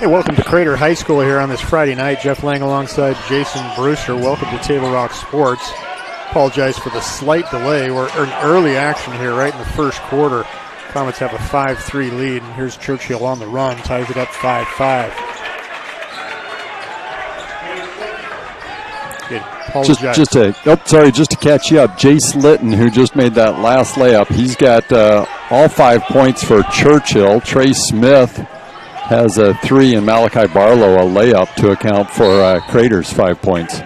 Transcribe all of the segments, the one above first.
Hey, welcome to Crater High School here on this Friday night. Jeff Lang alongside Jason Brewster. Welcome to Table Rock Sports. Apologize for the slight delay. We're in early action here right in the first quarter. Comets have a 5-3 lead, and here's Churchill on the run, ties it up 5-5. Just to catch you up, Jace Litton, who just made that last layup, he's got all 5 points for Churchill. Trey Smith has a 3, and Malachi Barlow a layup to account for Crater's 5 points.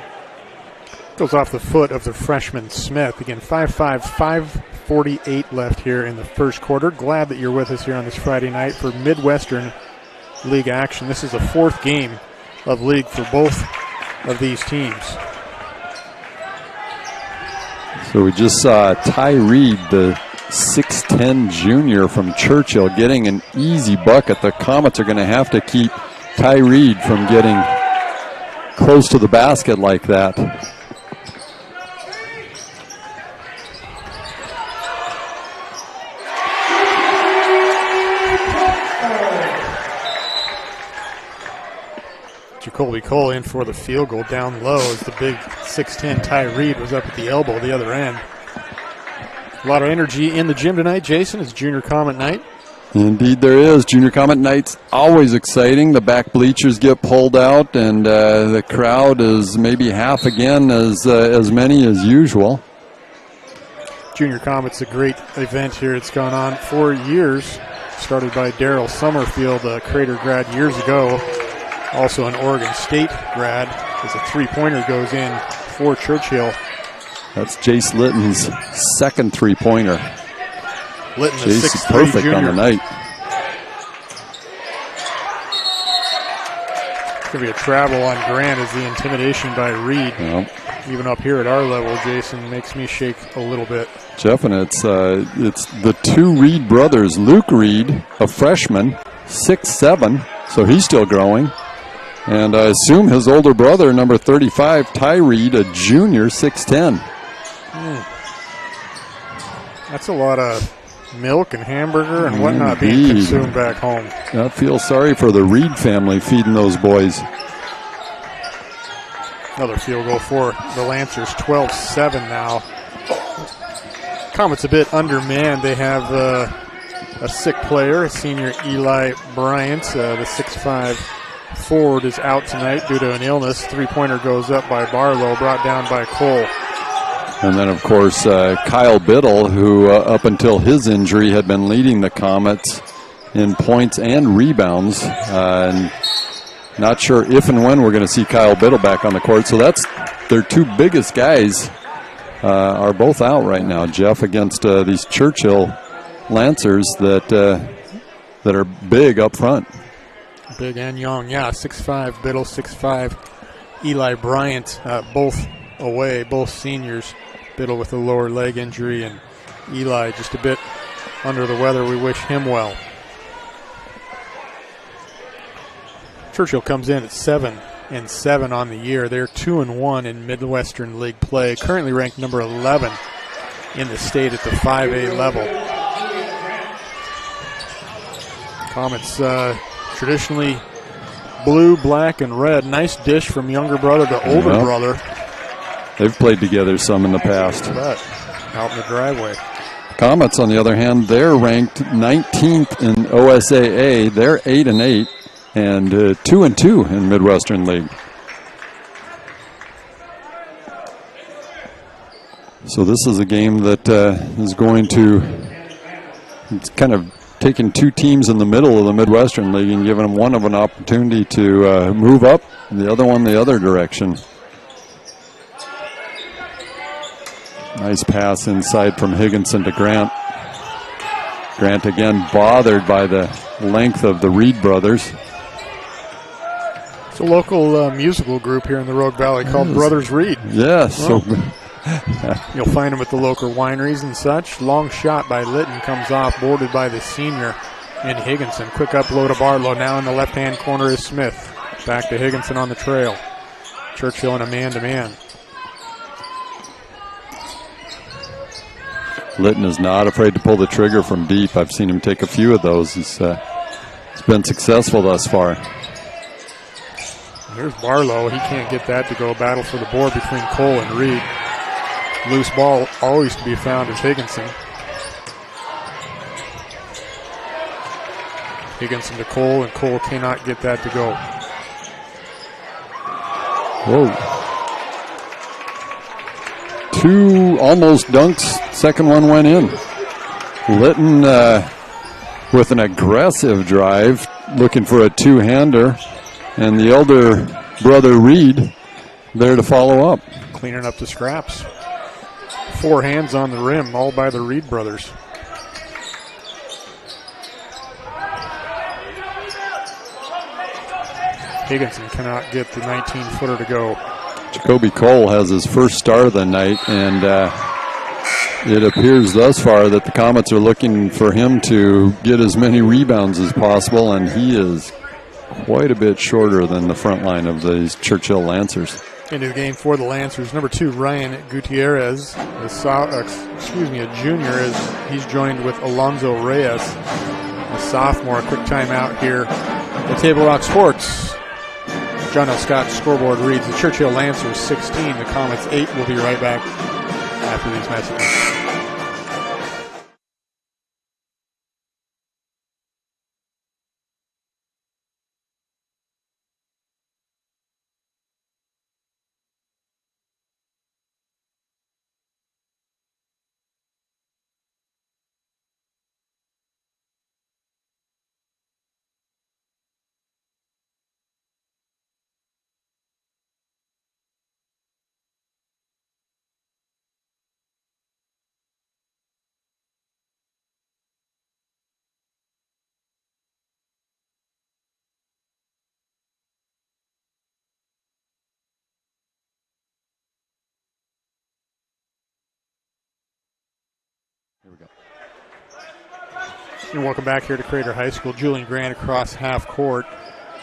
Goes off the foot of the freshman Smith. Again, 5-5, 5:48 left here in the first quarter. Glad that you're with us here on this Friday night for Midwestern League action. This is the 4th game of league for both of these teams. So we just saw Ty Reed, the 6'10 junior from Churchill, getting an easy bucket. The Comets are going to have to keep Ty Reed from getting close to the basket like that. Colby Cole in for the field goal down low as the big 6'10 Ty Reed was up at the elbow, the other end. A lot of energy in the gym tonight, Jason. It's Junior Comet Night. Indeed there is. Junior Comet Night's always exciting. The back bleachers get pulled out, and the crowd is maybe half again as many as usual. Junior Comet's a great event here. It's gone on for years. Started by Daryl Summerfield, a Crater grad years ago. Also an Oregon State grad, as a three-pointer goes in for Churchill. That's Jace Litton's second three-pointer. Litton, Jace is perfect junior. on the night. It's going to be a travel on Grant as the intimidation by Reed. Yep. Even up here at our level, Jason, makes me shake a little bit. Jeff, and it's the 2 Reed brothers. Luke Reed, a freshman, 6'7", so he's still growing. And I assume his older brother, number 35, Ty Reed, a junior, 6'10". That's a lot of milk and hamburger and whatnot being consumed back home. I feel sorry for the Reed family feeding those boys. Another field goal for the Lancers, 12-7 now. Comets a bit undermanned. They have a sick player, a senior Eli Bryant, the 6'5" forward is out tonight due to an illness. Three-pointer goes up by Barlow, brought down by Cole. And then, of course, Kyle Biddle, who up until his injury had been leading the Comets in points and rebounds. And not sure if and when we're going to see Kyle Biddle back on the court. So that's their 2 biggest guys are both out right now, Jeff, against these Churchill Lancers that are big up front. Big and young, yeah, 6'5", Biddle, 6'5", Eli Bryant, both away, both seniors. Biddle with a lower leg injury, and Eli just a bit under the weather. We wish him well. Churchill comes in at 7-7 on the year. They're 2-1 in Midwestern League play, currently ranked number 11 in the state at the 5A level. Comets traditionally blue, black, and red. Nice dish from younger brother to older brother. They've played together some in the past. Out in the driveway. Comets, on the other hand, they're ranked 19th in OSAA. They're 8-8 and 2-2 in Midwestern League. So this is a game that is going to, it's kind of taking 2 teams in the middle of the Midwestern League and giving them one of an opportunity to move up, the other one the other direction. Nice pass inside from Higginson to Grant. Grant again bothered by the length of the Reed brothers. It's a local musical group here in the Rogue Valley called Brothers Reed. Yes. Oh. You'll find them at the local wineries and such. Long shot by Litton comes off, boarded by the senior in Higginson. Quick upload of Barlow. Now in the left-hand corner is Smith. Back to Higginson on the trail. Churchill in a man-to-man. Litton is not afraid to pull the trigger from deep. I've seen him take a few of those. He's been successful thus far. Here's Barlow. He can't get that to go. Battle for the board between Cole and Reed. Loose ball always to be found is Higginson. Higginson to Cole, and Cole cannot get that to go. Whoa. 2 almost dunks. Second one went in. Litton with an aggressive drive, looking for a two-hander. And the elder brother Reed there to follow up. Cleaning up the scraps. 4 hands on the rim, all by the Reed brothers. Higginson cannot get the 19-footer to go. Jacoby Cole has his first star of the night, and it appears thus far that the Comets are looking for him to get as many rebounds as possible, and he is quite a bit shorter than the front line of these Churchill Lancers. Into the game for the Lancers, number 2, Ryan Gutierrez, a junior, as he's joined with Alonzo Reyes, a sophomore. A quick timeout here at Table Rock Sports. John L. Scott's scoreboard reads the Churchill Lancers 16, the Comets 8. We'll be right back after these messages. Here we go. And welcome back here to Crater High School. Julian Grant across half court.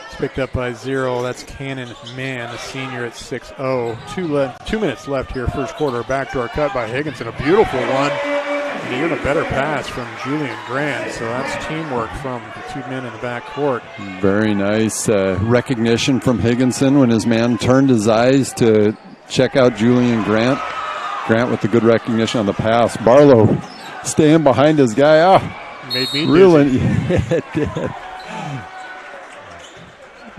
It's picked up by 0. That's Cannon Mann, the senior at 6-0. 2 minutes left here, first quarter. Backdoor cut by Higginson. A beautiful one. And even a better pass from Julian Grant. So that's teamwork from the 2 men in the back court. Very nice recognition from Higginson when his man turned his eyes to check out Julian Grant. Grant with the good recognition on the pass. Barlow staying behind his guy. Made me really, it did.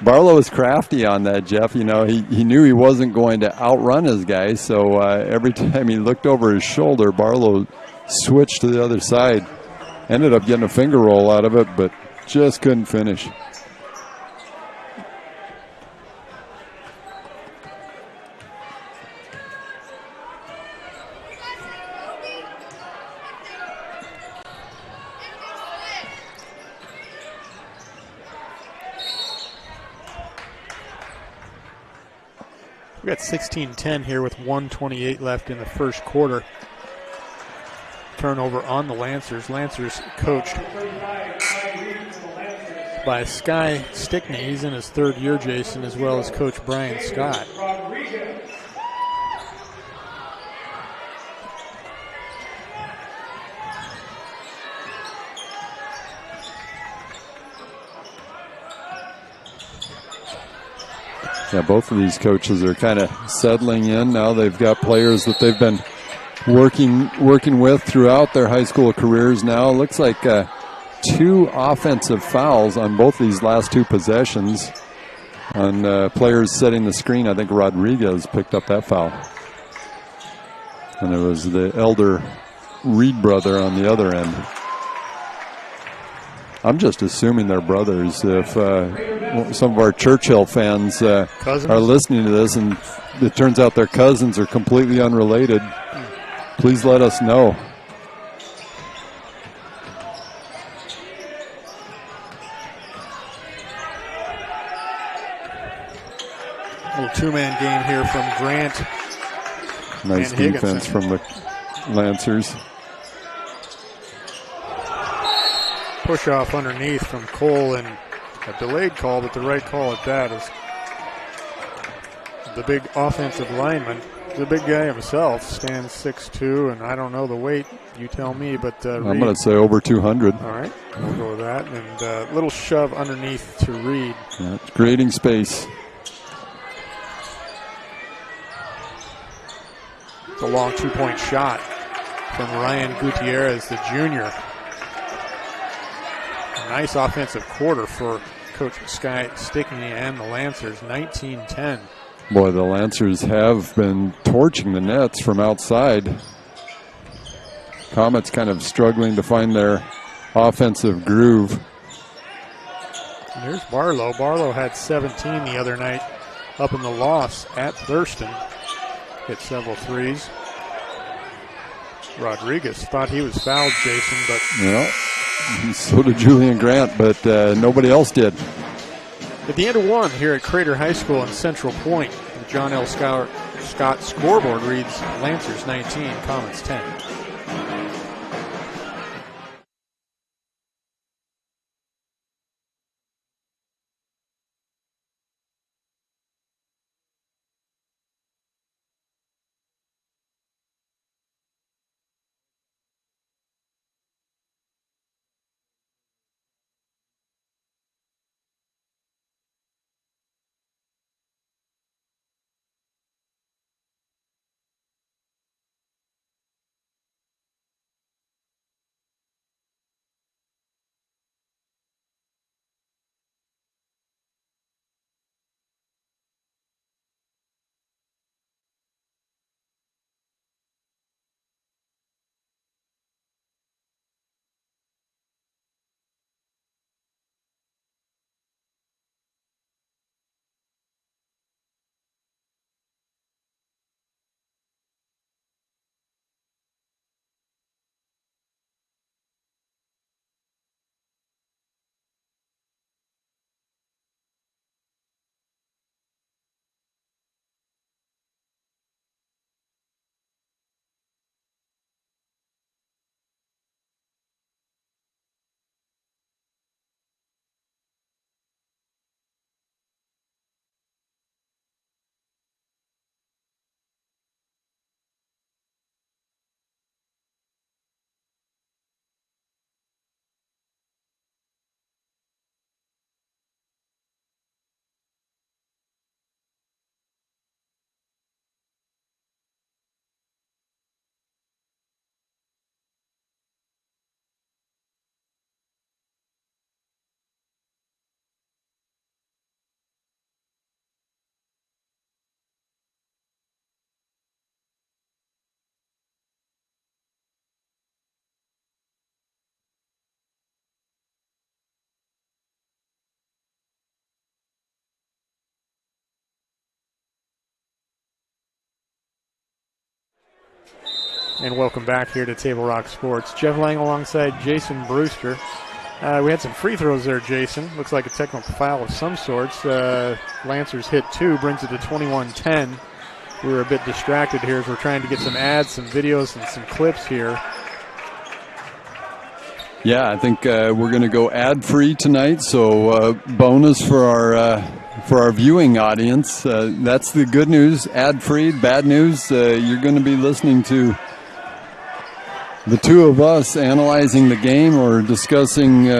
Barlow was crafty on that, Jeff. You know, he knew he wasn't going to outrun his guy, so every time he looked over his shoulder, Barlow switched to the other side. Ended up getting a finger roll out of it, but just couldn't finish. We got 16-10 here with 1:28 left in the first quarter. Turnover on the Lancers. Lancers coached by Sky Stickney. He's in his third year, Jason, as well as Coach Brian Scott. Yeah, both of these coaches are kind of settling in now. They've got players that they've been working with throughout their high school careers now. Looks like 2 offensive fouls on both these last 2 possessions on players setting the screen. I think Rodriguez picked up that foul. And it was the elder Reed brother on the other end. I'm just assuming they're brothers. If some of our Churchill fans are listening to this and it turns out their cousins are completely unrelated, please let us know. A little 2-man game here from Grant. Nice defense from the Lancers. Push off underneath from Cole, and a delayed call, but the right call at that is the big offensive lineman. The big guy himself stands 6'2", and I don't know the weight. You tell me, but I'm going to say over 200. All right, we'll go with that. And a little shove underneath to Reed. Yeah, creating space. It's a long two-point shot from Ryan Gutierrez, the junior. A nice offensive quarter for Coach Sky Stickney and the Lancers, 19-10. Boy, the Lancers have been torching the nets from outside. Comets kind of struggling to find their offensive groove. And here's Barlow. Barlow had 17 the other night up in the loss at Thurston. Hit several threes. Rodriguez thought he was fouled, Jason, but... Yeah, so did Julian Grant, but nobody else did. At the end of one here at Crater High School in Central Point, the John L. Scott scoreboard reads Lancers 19, Comets 10. And welcome back here to Table Rock Sports. Jeff Lang alongside Jason Brewster. We had some free throws there, Jason. Looks like a technical foul of some sorts. Lancers hit two, brings it to 21-10. We were a bit distracted here as we're trying to get some ads, some videos, and some clips here. Yeah, I think we're going to go ad-free tonight, so bonus for our viewing audience. That's the good news, ad-free. Bad news, you're going to be listening to the two of us analyzing the game or discussing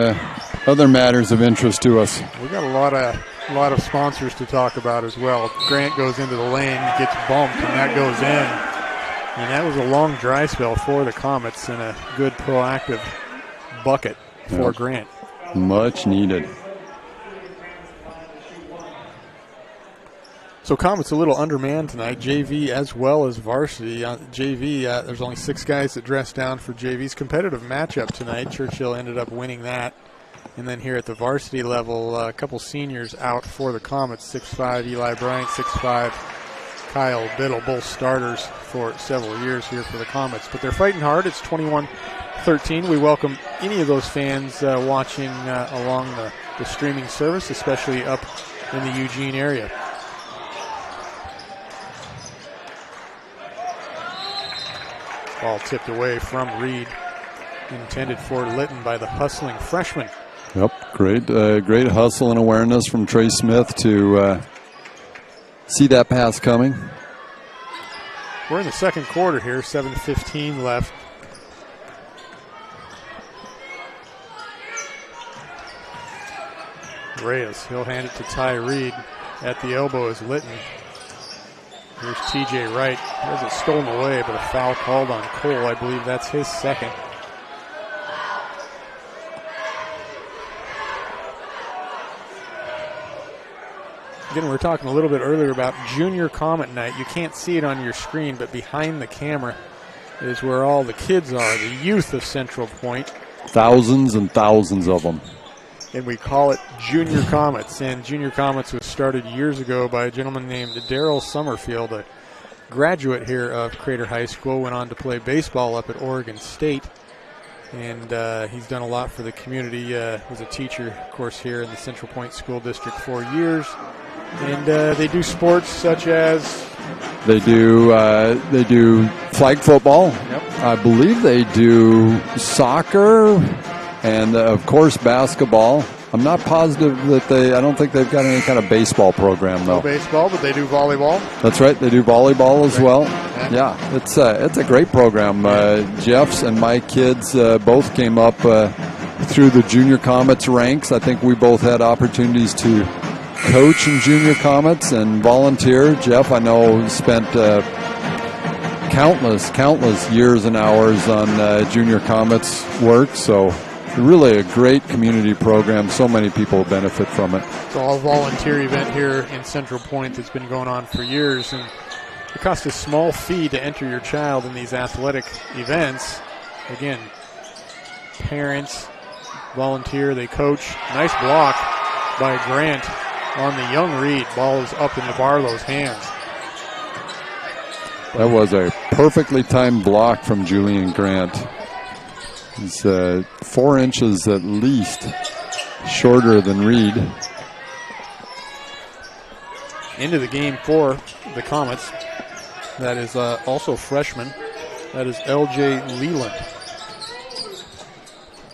other matters of interest to us. We got a lot of sponsors to talk about as well. Grant goes into the lane, gets bumped, and that goes in. And that was a long dry spell for the Comets and a good proactive bucket for Grant. Much needed. So Comets a little undermanned tonight, JV as well as varsity. JV, there's only 6 guys that dressed down for JV's competitive matchup tonight. Churchill ended up winning that. And then here at the varsity level, a couple seniors out for the Comets, 6'5", Eli Bryant, 6'5", Kyle Biddle, both starters for several years here for the Comets. But they're fighting hard. It's 21-13. We welcome any of those fans watching along the streaming service, especially up in the Eugene area. Ball tipped away from Reed, intended for Litton by the hustling freshman. Yep, great hustle and awareness from Trey Smith to see that pass coming. We're in the second quarter here, 7:15 left. Reyes, he'll hand it to Ty Reed. At the elbow is Litton. Here's TJ Wright. He has it stolen away, but a foul called on Cole. I believe that's his second. Again, we were talking a little bit earlier about Junior Comet Night. You can't see it on your screen, but behind the camera is where all the kids are, the youth of Central Point. Thousands and thousands of them. And we call it Junior Comets. And Junior Comets was started years ago by a gentleman named Daryl Summerfield, a graduate here of Crater High School, went on to play baseball up at Oregon State. And he's done a lot for the community. Was a teacher, of course, here in the Central Point School District for years. And they do sports such as? They do flag football. Yep. I believe they do soccer and, of course, basketball. I'm not positive that I don't think they've got any kind of baseball program, though. No baseball, but they do volleyball. That's right. They do volleyball as well. Yeah, it's a great program. Jeff's and my kids both came up through the Junior Comets ranks. I think we both had opportunities to coach in Junior Comets and volunteer. Jeff, I know, spent countless years and hours on Junior Comets work, so really a great community program. So many people benefit from it. It's all volunteer event here in Central Point that's been going on for years, and it costs a small fee to enter your child in these athletic events. Again, parents volunteer, they coach. Nice block by Grant on the young Reed. Ball is up into Barlow's hands. That was a perfectly timed block from Julian Grant. He's 4 inches at least shorter than Reed. Into the game for the Comets. That is also freshman. That is L.J. Leland.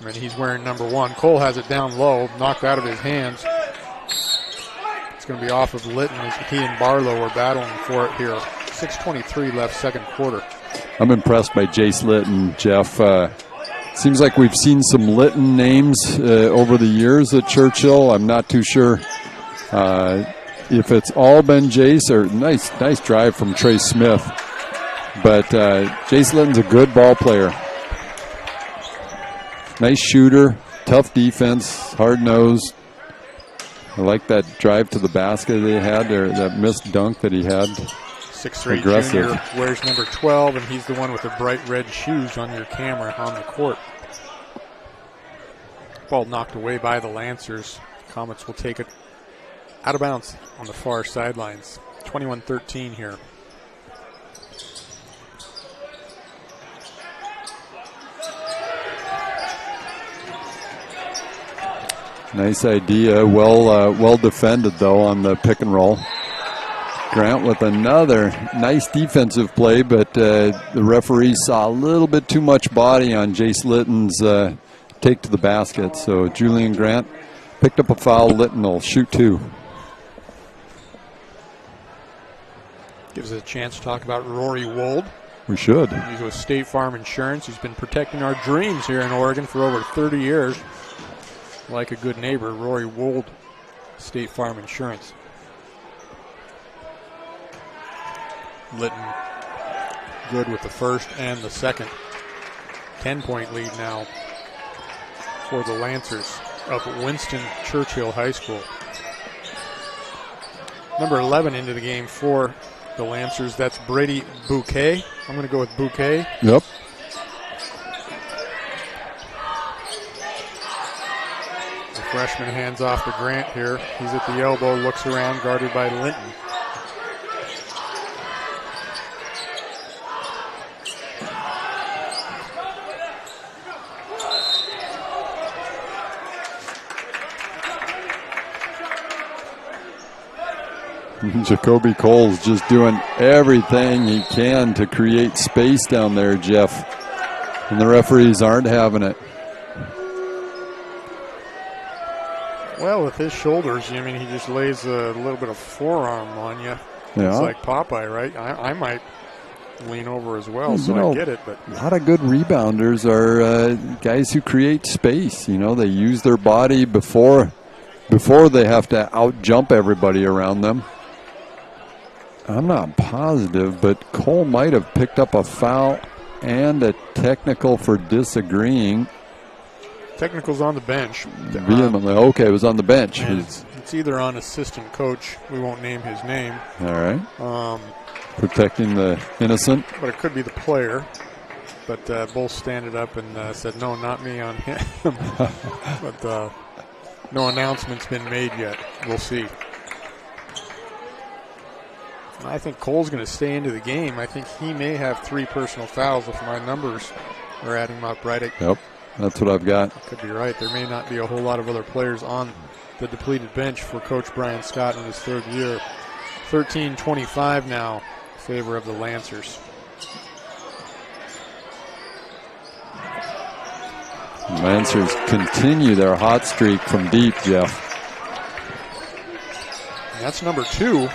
And he's wearing number 1. Cole has it down low, knocked out of his hands. It's going to be off of Litton as he and Barlow are battling for it here. 6:23 left, second quarter. I'm impressed by Jace Litton, Jeff. Seems like we've seen some Litton names over the years at Churchill. I'm not too sure if it's all been Jace or nice drive from Trey Smith. But Jace Litton's a good ball player. Nice shooter, tough defense, hard-nosed. I like that drive to the basket they had there, that missed dunk that he had. 6'3" Aggressive. junior, wears number 12, and he's the one with the bright red shoes on your camera on the court. Ball knocked away by the Lancers. Comets will take it out of bounds on the far sidelines. 21-13 here. Nice idea. Well defended, though, on the pick and roll. Grant with another nice defensive play, but the referee saw a little bit too much body on Jace Litton's take to the basket. So Julian Grant picked up a foul. Litton will shoot 2. Gives us a chance to talk about Rory Wold. We should. He's with State Farm Insurance. He's been protecting our dreams here in Oregon for over 30 years. Like a good neighbor, Rory Wold, State Farm Insurance. Litton good with the first and the second. 10-point lead now for the Lancers up at Winston Churchill High School. Number 11 into the game for the Lancers. That's Brady Bouquet. I'm going to go with Bouquet. Yep. The freshman hands off to Grant here. He's at the elbow, looks around, guarded by Linton. Jacoby Cole's just doing everything he can to create space down there, Jeff. And the referees aren't having it. Well, with his shoulders, I mean, he just lays a little bit of forearm on you. Yeah. It's like Popeye, right? I might lean over as well, so I get it. But a lot of good rebounders are guys who create space. You know, they use their body before they have to out-jump everybody around them. I'm not positive, but Cole might have picked up a foul and a technical for disagreeing. Technical's on the bench. Vehemently. Okay, it was on the bench. It's either on assistant coach. We won't name his name. All right. Protecting the innocent. But it could be the player. But both standed up and said, no, not me on him. But no announcement's been made yet. We'll see. I think Cole's going to stay into the game. I think he may have 3 personal fouls if my numbers are adding up right. Yep, that's what I've got. Could be right. There may not be a whole lot of other players on the depleted bench for Coach Brian Scott in his 3rd year. 13-25 now in favor of the Lancers. Lancers continue their hot streak from deep, Jeff. And that's number 2.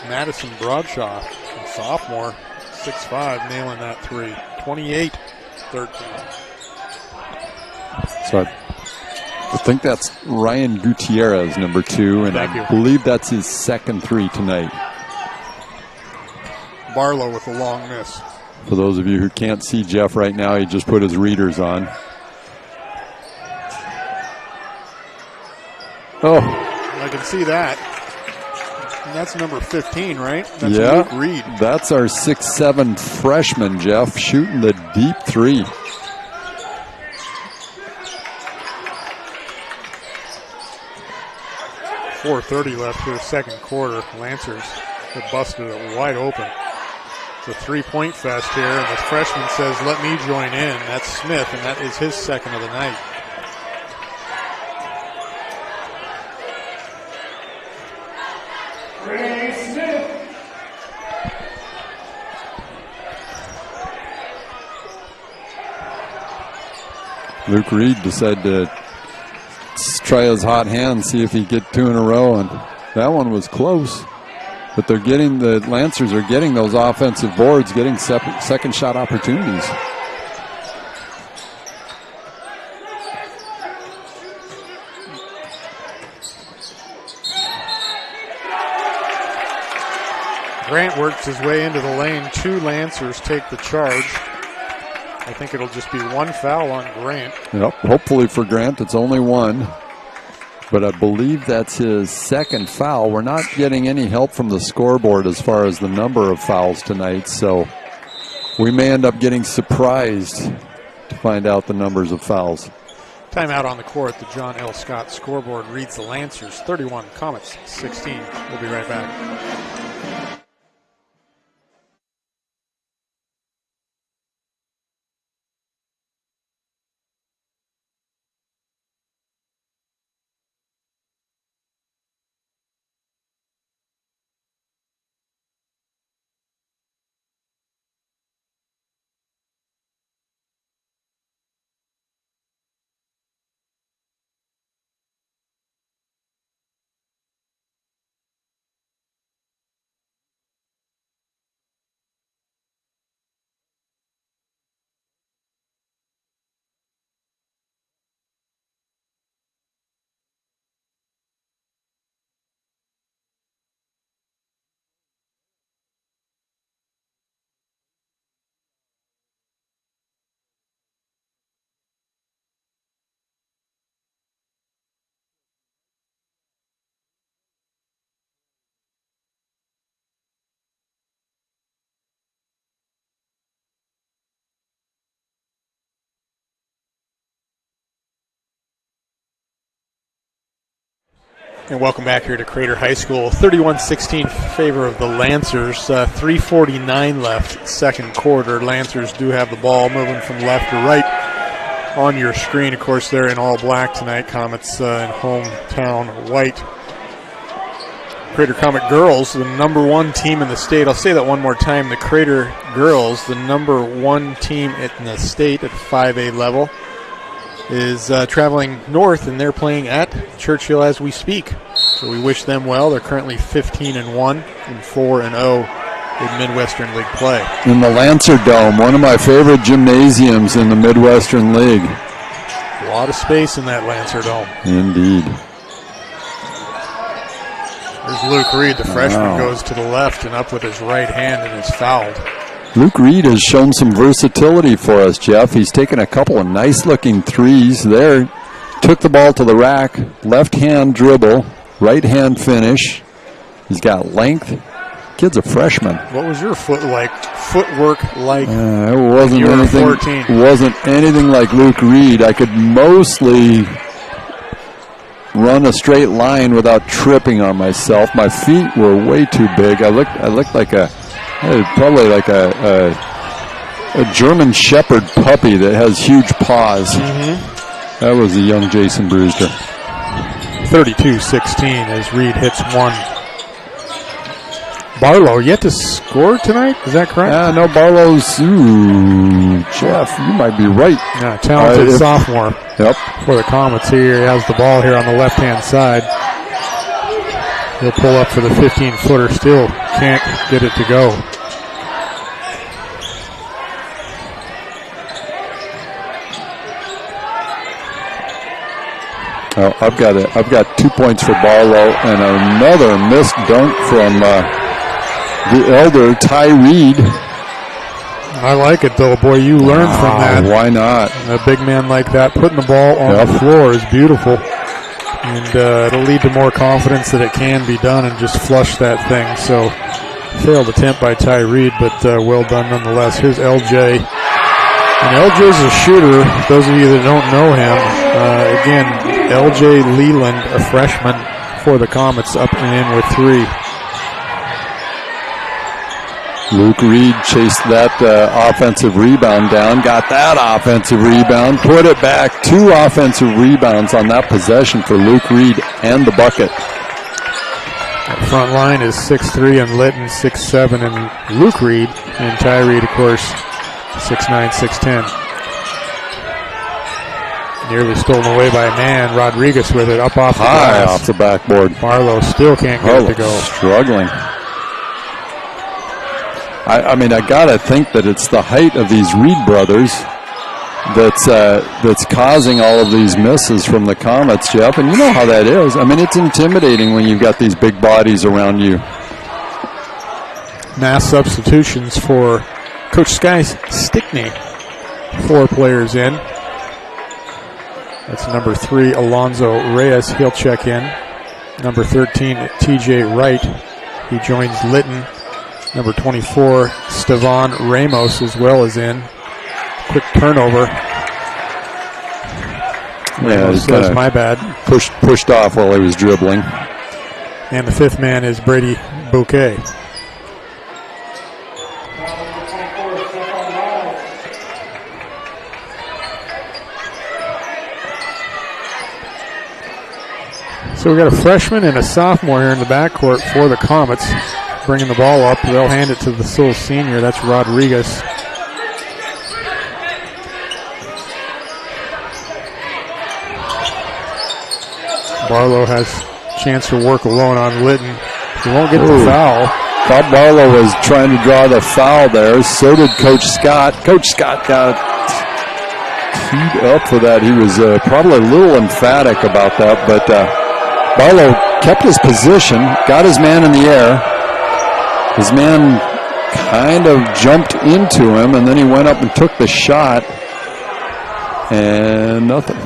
Madison Broadshaw, a sophomore, 6'5", nailing that 3. 28-13. So I think that's Ryan Gutierrez, number 2, and I believe that's his 2nd 3 tonight. Barlow with a long miss. For those of you who can't see Jeff right now, he just put his readers on. Oh. I can see that. And that's number 15, right? That's Luke Reed. That's our 6'7" freshman, Jeff, shooting the deep 3. .430 left here, 2nd quarter. Lancers have busted it wide open. It's a 3-point fest here, and the freshman says, let me join in. That's Smith, and that is his 2nd of the night. Luke Reed decided to try his hot hand, see if he could get 2 in a row, and that one was close. But they're getting, the Lancers are getting those offensive boards, getting second shot opportunities. Grant works his way into the lane. 2 Lancers take the charge. I think it'll just be 1 foul on Grant. Yep, hopefully for Grant, it's only 1. But I believe that's his 2nd foul. We're not getting any help from the scoreboard as far as the number of fouls tonight, so we may end up getting surprised to find out the numbers of fouls. Timeout on the court. The John L. Scott scoreboard reads the Lancers 31, Comets 16. We'll be right back. And welcome back here to Crater High School. 31-16 favor of the Lancers. 3:49 left, 2nd quarter. Lancers do have the ball moving from left to right on your screen. Of course, they're in all black tonight. Comets in hometown white. Crater Comet girls, the number 1 team in the state. I'll say that one more time. The Crater girls, the number 1 team in the state at 5A level, is traveling north, and they're playing at Churchill as we speak. So we wish them well. They're currently 15-1 and 4-0 in Midwestern League play. In the Lancer Dome, one of my favorite gymnasiums in the Midwestern League. A lot of space in that Lancer Dome. Indeed. There's Luke Reed, the freshman, goes to the left and up with his right hand and is fouled. Luke Reed has shown some versatility for us, Jeff. He's taken a couple of nice-looking threes there. Took the ball to the rack, left-hand dribble, right-hand finish. He's got length. Kid's a freshman. What was your footwork like? It wasn't you were anything. 14. Wasn't anything like Luke Reed. I could mostly run a straight line without tripping on myself. My feet were way too big. I looked like probably like a German Shepherd puppy that has huge paws. Mm-hmm. That was a young Jason Brewster. 32-16 as Reed hits one. Barlow yet to score tonight? Is that correct? No, Barlow's. Ooh, Jeff, you might be right. Yeah, talented sophomore. Yep. For the Comets here. He has the ball here on the left-hand side. He'll pull up for the 15-footer. Still can't get it to go. Oh, I've got 2 points for Barlow and another missed dunk from the elder Ty Reed. I like it though, boy. You learn from that. Why not? A big man like that putting the ball on the floor is beautiful, and it'll lead to more confidence that it can be done and just flush that thing. So failed attempt by Ty Reed, but well done nonetheless. Here's LJ. And LJ's a shooter. Those of you that don't know him, again, LJ Leland, a freshman for the Comets, up and in with three. Luke Reed chased that offensive rebound down, got that offensive rebound, put it back. 2 offensive rebounds on that possession for Luke Reed and the bucket. That front line is 6'3" and Litton, 6'7", and Luke Reed, and Ty Reed, of course, 6'9", 6'10". Nearly stolen away by a man. Rodriguez with it up off the glass. Off the backboard. Barlow still can't get it to go. Struggling. I mean, I gotta think that it's the height of these Reed brothers that's causing all of these misses from the Comets, Jeff. And you know how that is. I mean, it's intimidating when you've got these big bodies around you. Mass substitutions for Coach Sky Stickney. 4 players in. That's number 3, Alonzo Reyes. He'll check in. Number 13, TJ Wright. He joins Litton. Number 24, Stevan Ramos as well as in. Quick turnover. Ramos says, my bad. Pushed off while he was dribbling. And the 5th man is Brady Bouquet. So we got a freshman and a sophomore here in the backcourt for the Comets. Bringing the ball up. They'll hand it to the Seoul senior. That's Rodriguez. Barlow has a chance to work alone on Litton. He won't get the foul. Thought Barlow was trying to draw the foul there. So did Coach Scott. Coach Scott got teed up for that. He was probably a little emphatic about that, but Barlow kept his position, got his man in the air. His man kind of jumped into him, and then he went up and took the shot, and nothing.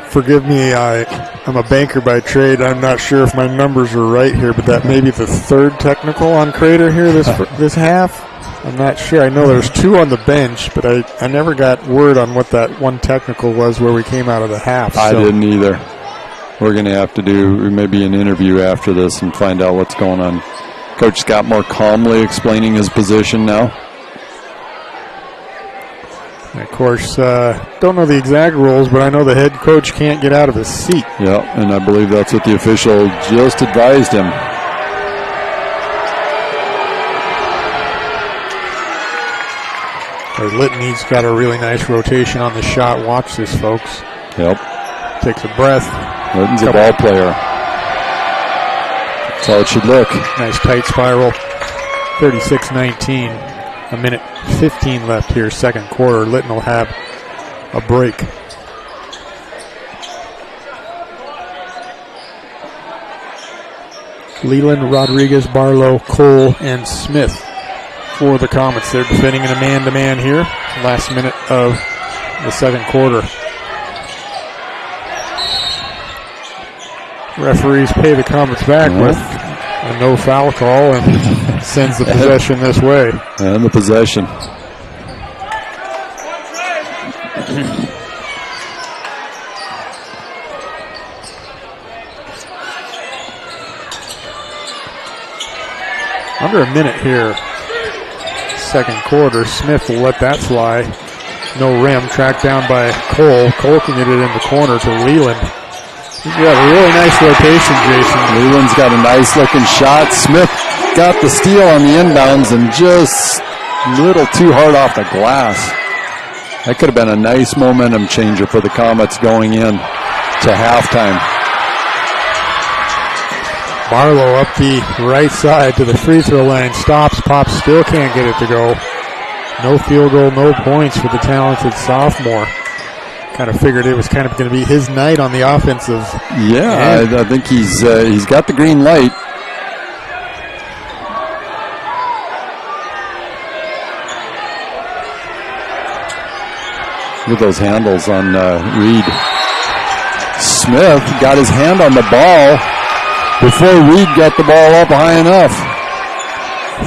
Forgive me, I'm a banker by trade. I'm not sure if my numbers are right here, but that may be the 3rd technical on Crater here this half. I'm not sure. I know there's 2 on the bench, but I never got word on what that one technical was where we came out of the half. I didn't either. We're going to have to do maybe an interview after this and find out what's going on. Coach Scott more calmly explaining his position now. And of course, don't know the exact rules, but I know the head coach can't get out of his seat. Yeah, and I believe that's what the official just advised him. Litton's got a really nice rotation on the shot. Watch this, folks. Yep. Takes a breath. Litton's a ball player. That's how it should look. Nice tight spiral. 36-19. A minute 15 left here, second quarter. Litton will have a break. Leland, Rodriguez, Barlow, Cole, and Smith for the Comets. They're defending in a man-to-man here. Last minute of the second quarter. Referees pay the Comets back with a no foul call and sends the possession this way. And the possession. Under a minute here. Second quarter. Smith will let that fly. No rim. Tracked down by Cole. Cole can get it in the corner to Leland. He's got a really nice rotation, Jason. Leland's got a nice looking shot. Smith got the steal on the inbounds and just a little too hard off the glass. That could have been a nice momentum changer for the Comets going in to halftime. Barlow up the right side to the free throw line. Stops, pops, still can't get it to go. No field goal, no points for the talented sophomore. Kind of figured it was kind of going to be his night on the offensive. Yeah, I think he's got the green light. Look at those handles on Reed. Smith got his hand on the ball before Reed got the ball up high enough.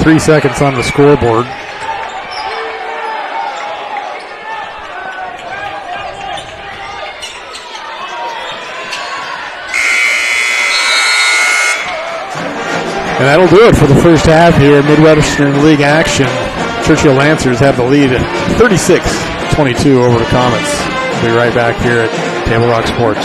3 seconds on the scoreboard. And that'll do it for the first half here. Midwestern League action. Churchill Lancers have the lead at 36-22 over the Comets. We'll be right back here at Table Rock Sports.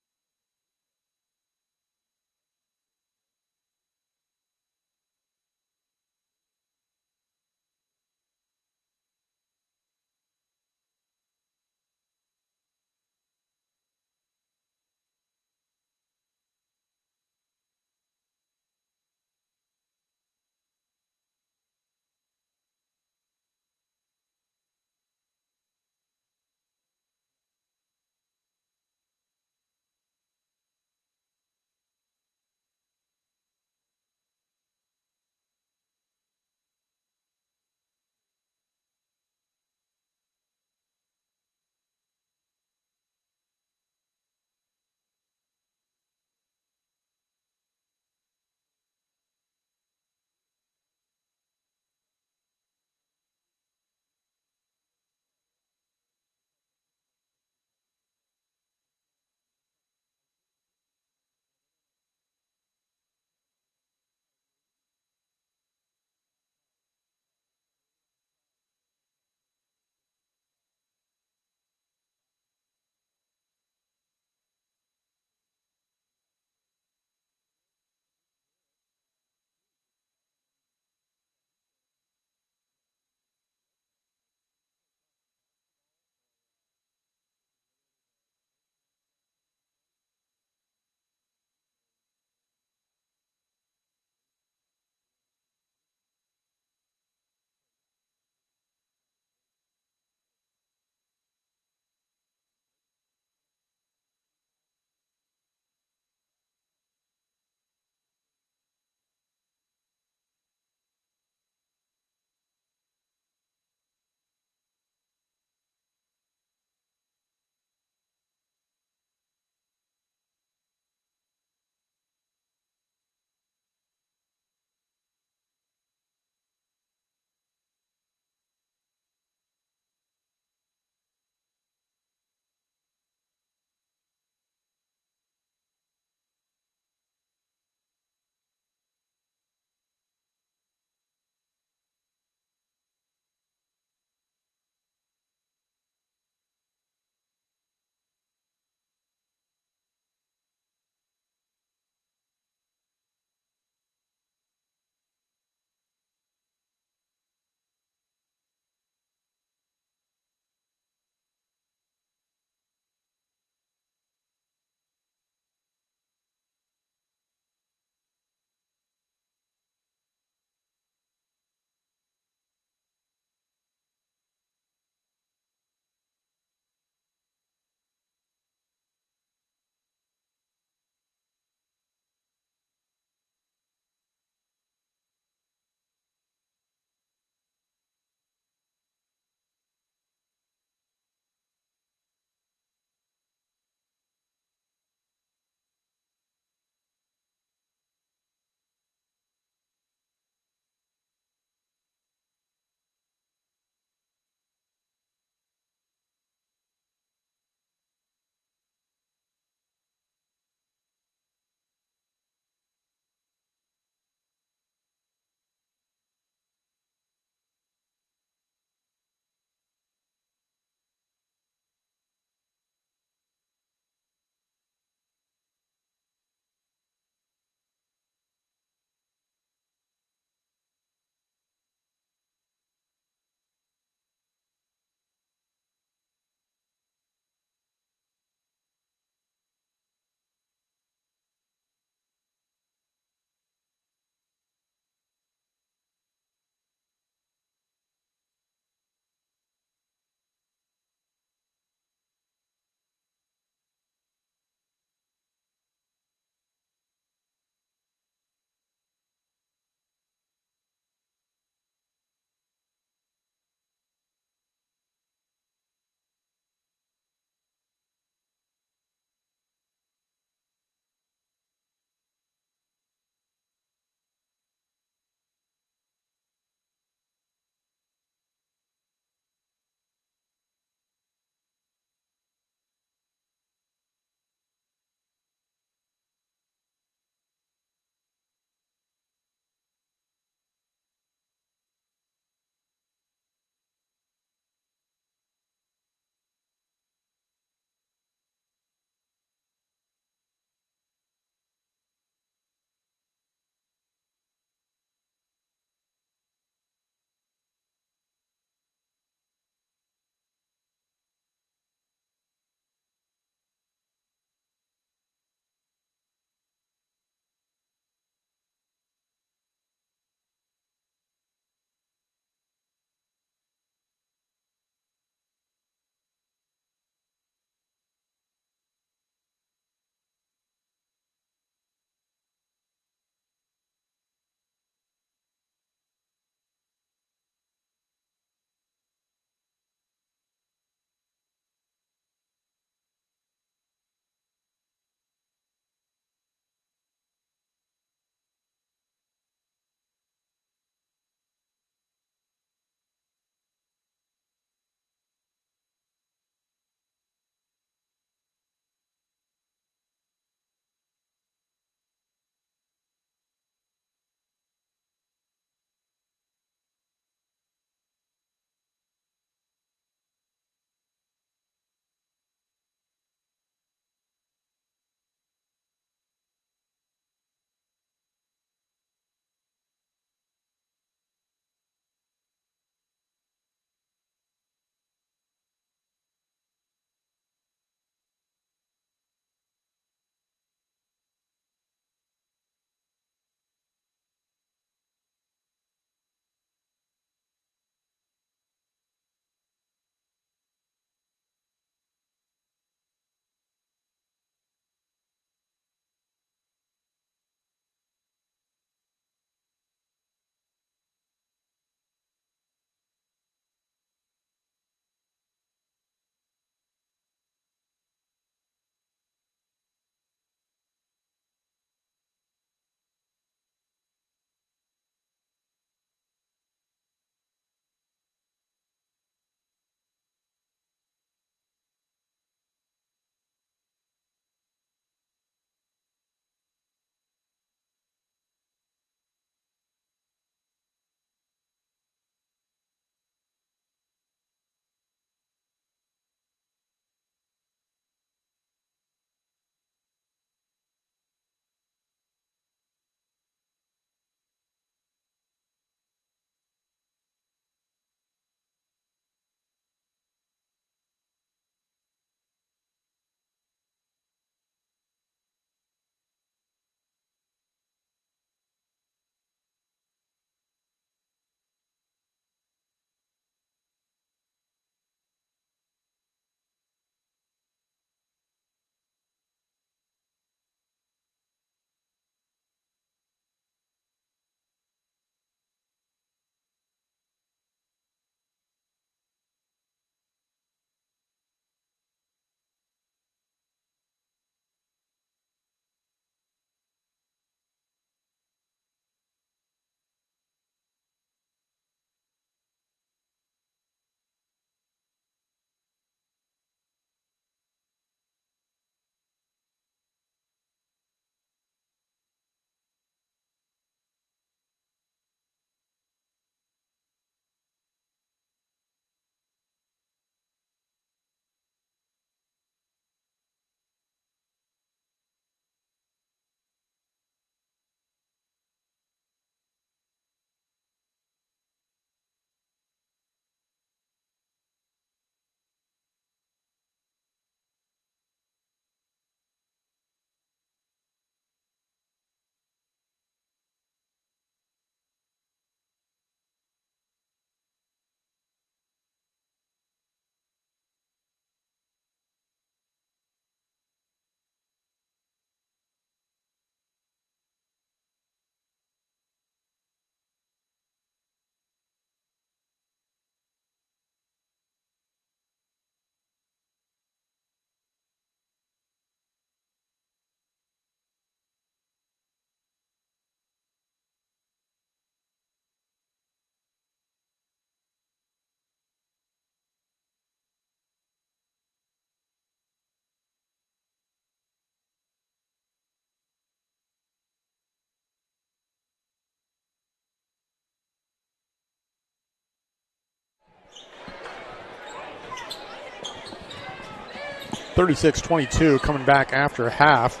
36-22 coming back after half.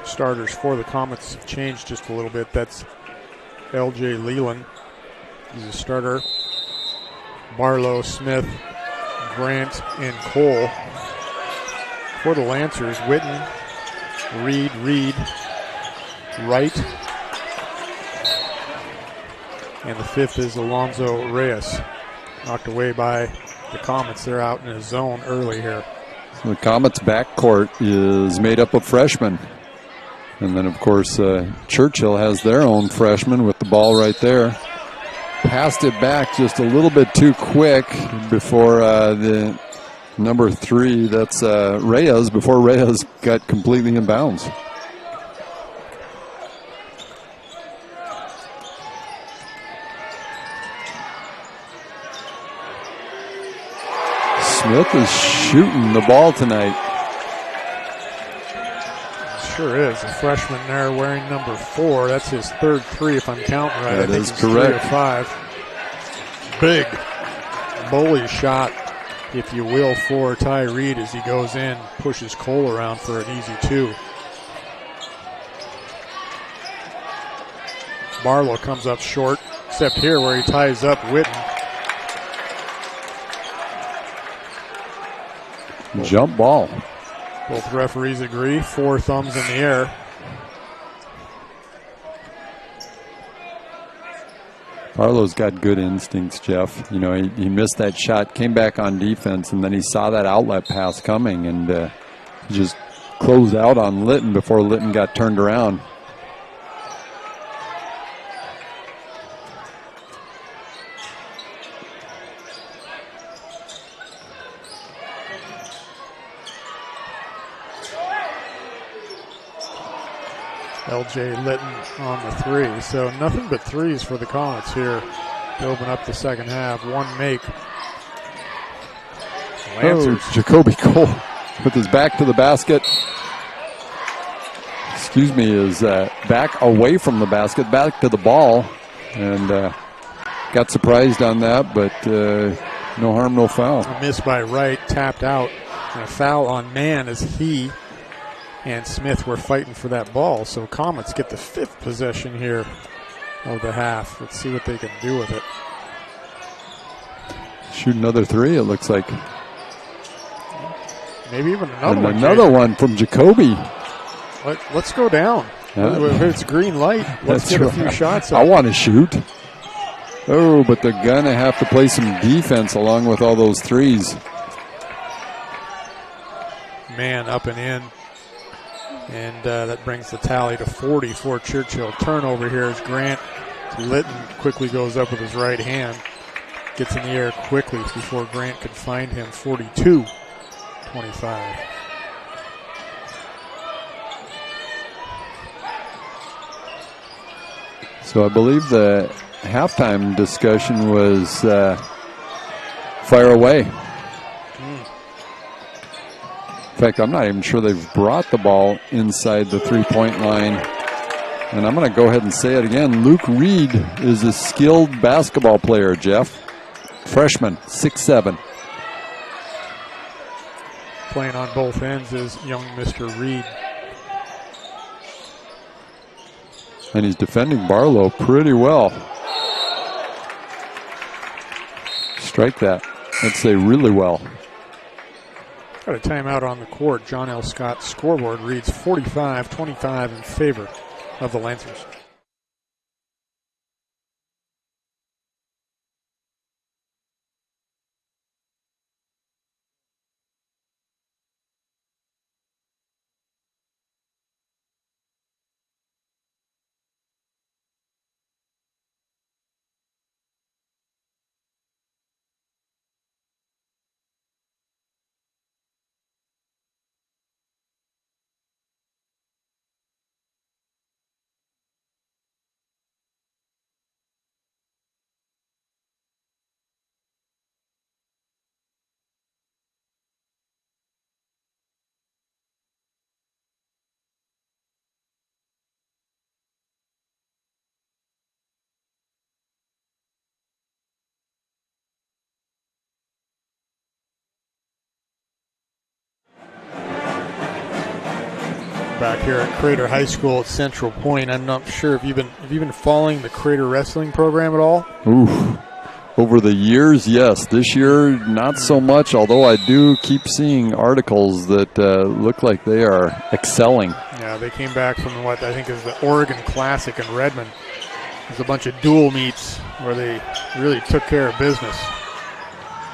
Starters for the Comets have changed just a little bit. That's LJ Leland. He's a starter. Barlow, Smith, Grant, and Cole. For the Lancers, Witten, Reed, Wright. And the fifth is Alonzo Reyes. Knocked away by the Comets. They're out in a zone early here. So the Comets' backcourt is made up of freshmen. And then, of course, Churchill has their own freshman with the ball right there. Passed it back just a little bit too quick before the number 3, that's Reyes, before Reyes got completely in bounds. Smith is shooting the ball tonight. Sure is. A freshman there wearing number 4. That's his third 3 if I'm counting right. That is correct. 3 or 5. Big bully shot, if you will, for Ty Reed as he goes in, pushes Cole around for an easy 2. Barlow comes up short, except here where he ties up Witten. Jump ball. Both referees agree. 4 thumbs in the air. Barlow's got good instincts, Jeff. You know, he missed that shot, came back on defense, and then he saw that outlet pass coming and just closed out on Litton before Litton got turned around. LJ Litton on the 3. So nothing but 3s for the Comets here to open up the second half. 1 make. Lancers. Oh, Jacoby Cole with his back to the basket. Excuse me, is back away from the basket, back to the ball. And got surprised on that, but no harm, no foul. A miss by Wright, tapped out. And a foul on Mann as he and Smith were fighting for that ball. So Comets get the 5th possession here of the half. Let's see what they can do with it. Shoot another 3, it looks like. Maybe even another and one. Another one from Jacoby. Let's go down. If it's green light, let's get a few shots up. I want to shoot. Oh, but they're going to have to play some defense along with all those 3s. Man up and in. And that brings the tally to 40 for Churchill. Turnover here as Grant Litton quickly goes up with his right hand. Gets in the air quickly before Grant could find him. 42-25. So I believe the halftime discussion was fire away. In fact, I'm not even sure they've brought the ball inside the three-point line. And I'm going to go ahead and say it again. Luke Reed is a skilled basketball player, Jeff. Freshman, 6'7". Playing on both ends is young Mr. Reed. And he's defending Barlow pretty well. Strike that. I'd say really well. Got a timeout on the court. John L. Scott's scoreboard reads 45-25 in favor of the Lancers. back here at Crater High School at Central Point. I'm not sure if you've been following the Crater wrestling program at all. Oof. Over the years, yes. This year, not so much, although I do keep seeing articles that look like they are excelling. Yeah, they came back from what I think is the Oregon Classic in Redmond. There's a bunch of dual meets where they really took care of business.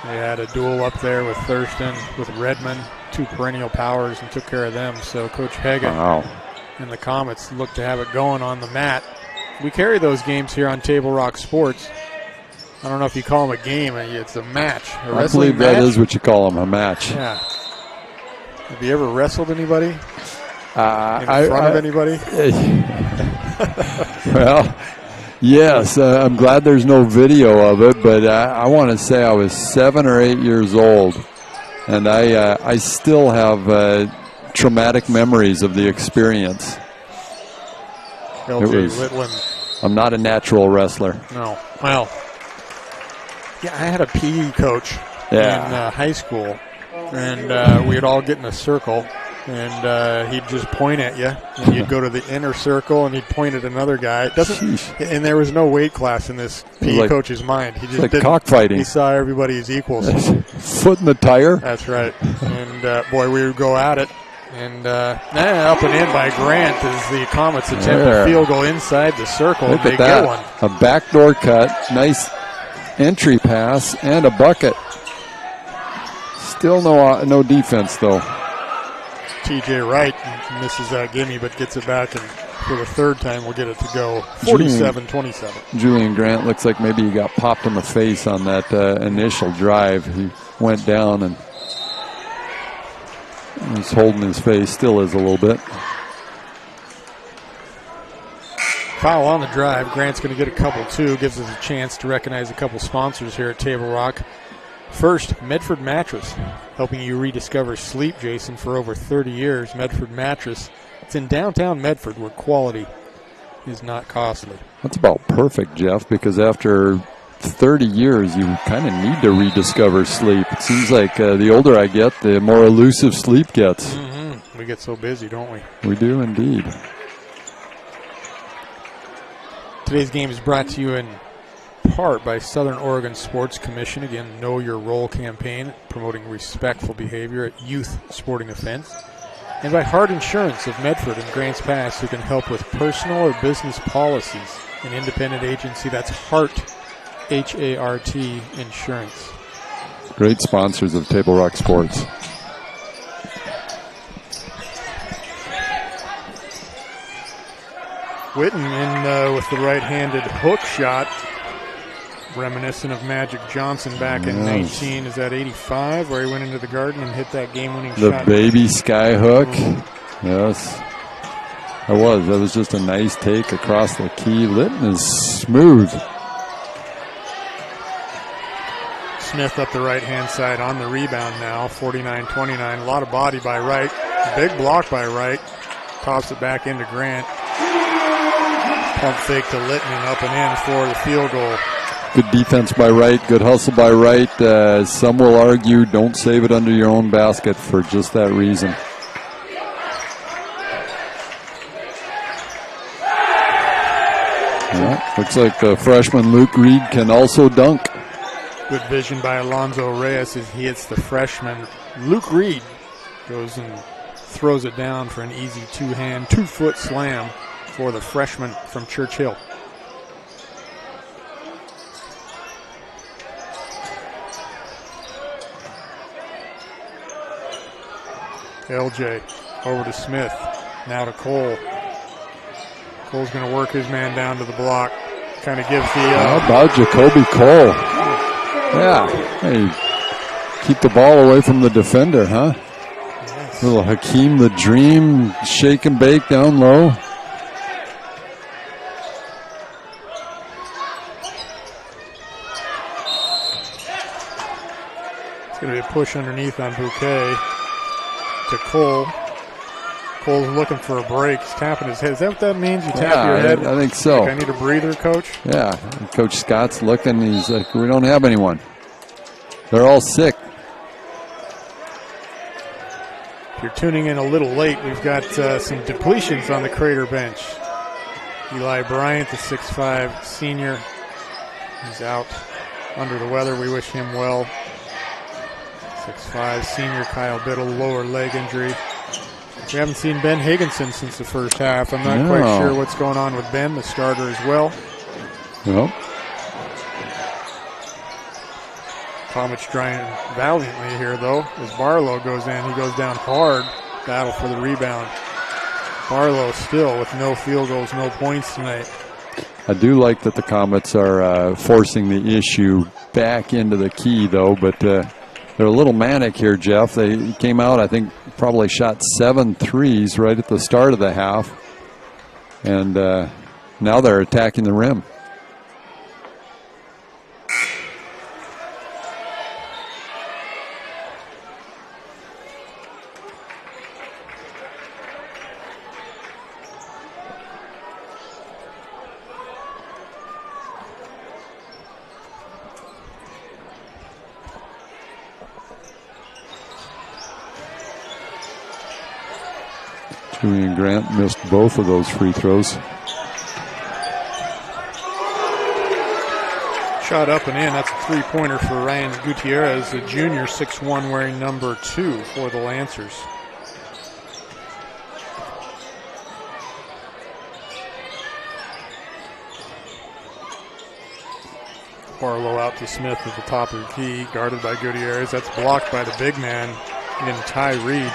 They had a duel up there with Thurston, with Redmond, 2 perennial powers, and took care of them. So Coach Hagan and the Comets look to have it going on the mat. We carry those games here on Table Rock Sports. I don't know if you call them a game. It's a match. I believe that is what you call them, a match. Yeah. Have you ever wrestled anybody? In front of anybody? Well, yes. I'm glad there's no video of it, but I want to say I was 7 or 8 years old, and I still have traumatic memories of the experience. LJ Litwin. I'm not a natural wrestler. No. Well, yeah, I had a PE coach in high school, and we'd all get in a circle, and he'd just point at you, and you'd go to the inner circle, and he'd point at another guy. And there was no weight class in this PE coach's mind. He just didn't. Cockfighting. He saw everybody as equals. Foot in the tire. That's right. And boy, we would go at it. And up and in by Grant as the Comets attempt a field goal inside the circle. Look and at they that. Get one. A backdoor cut. Nice entry pass and a bucket. Still no defense, though. TJ Wright misses that gimme, but gets it back, and for the third time we'll get it to go 47-27. Julian Grant looks like maybe he got popped in the face on that initial drive. He went down and was holding his face, still is a little bit. Foul on the drive. Grant's going to get a couple, too. Gives us a chance to recognize a couple sponsors here at Table Rock. First, Medford Mattress, helping you rediscover sleep, Jason, for over 30 years. Medford Mattress. It's in downtown Medford where quality is not costly. That's about perfect, Jeff, because after 30 years, you kind of need to rediscover sleep. It seems like the older I get, the more elusive sleep gets. Mm-hmm. We get so busy, don't we? We do indeed. Today's game is brought to you in part by Southern Oregon Sports Commission. Again, Know Your Role campaign, promoting respectful behavior at youth sporting events. And by Hart Insurance of Medford and Grants Pass, who can help with personal or business policies. An independent agency that's Hart, H-A-R-T, Insurance. Great sponsors of Table Rock Sports. Witten in with the right-handed hook shot, reminiscent of Magic Johnson back in 19. Is that 85, where he went into the Garden and hit that game-winning shot? The baby sky hook. Yes. That was just a nice take across the key. Litton is smooth. Smith up the right-hand side on the rebound now, 49-29. A lot of body by Wright. Big block by Wright. Tops it back into Grant. Pump fake to Litton and up and in for the field goal. Good defense by Wright. Good hustle by Wright. Some will argue don't save it under your own basket for just that reason. Yeah, looks like the freshman Luke Reed can also dunk. Good vision by Alonzo Reyes as he hits the freshman. Luke Reed goes and throws it down for an easy two-hand, 2-foot slam for the freshman from Churchill. LJ over to Smith. Now to Cole. Cole's going to work his man down to the block. Kind of gives the... How about Jacoby Cole? Yeah. Hey, keep the ball away from the defender, huh? Yes. Little Hakeem the Dream, shake and bake down low. It's going to be a push underneath on Bouquet to Cole. Cole's looking for a break. He's tapping his head. Is that what that means? You tap your head? I think so. Like, I need a breather, Coach? Yeah. Coach Scott's looking. He's like, we don't have anyone. They're all sick. If you're tuning in a little late, we've got some depletions on the Crater bench. Eli Bryant, the 6'5 senior, he's out under the weather. We wish him well. 6'5 senior Kyle Biddle, lower leg injury. We haven't seen Ben Higginson since the first half. I'm not quite sure what's going on with Ben, the starter as well. Well, Comets trying valiantly here, though. As Barlow goes in, he goes down hard. Battle for the rebound. Barlow still with no field goals, no points tonight. I do like that the Comets are forcing the issue back into the key, though, but they're a little manic here, Jeff. They came out, I think, probably shot 7 threes right at the start of the half, and now they're attacking the rim. Julian Grant missed both of those free throws. Shot up and in. That's a three-pointer for Ryan Gutierrez, a junior, 6'1", wearing number 2 for the Lancers. Barlow out to Smith at the top of the key, guarded by Gutierrez. That's blocked by the big man in Ty Reed.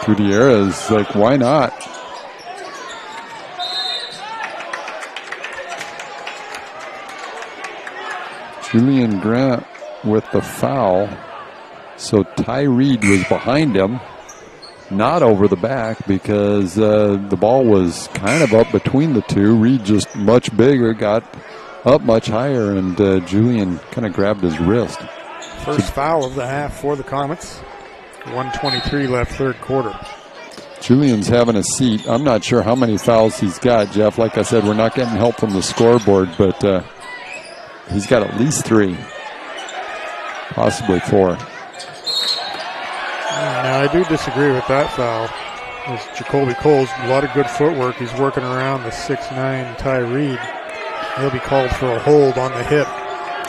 Gutierrez, like, why not? Julian Grant with the foul. So Ty Reed was behind him, not over the back, because the ball was kind of up between the two. Reed just much bigger, got up much higher, and Julian kind of grabbed his wrist. First foul of the half for the Comets. 1:23 left, third quarter. Julian's having a seat. I'm not sure how many fouls he's got, Jeff. Like I said, we're not getting help from the scoreboard, but he's got at least 3, possibly 4. No, I do disagree with that foul. It's Jacoby Cole's a lot of good footwork. He's working around the 6'9 Ty Reed. He'll be called for a hold on the hip.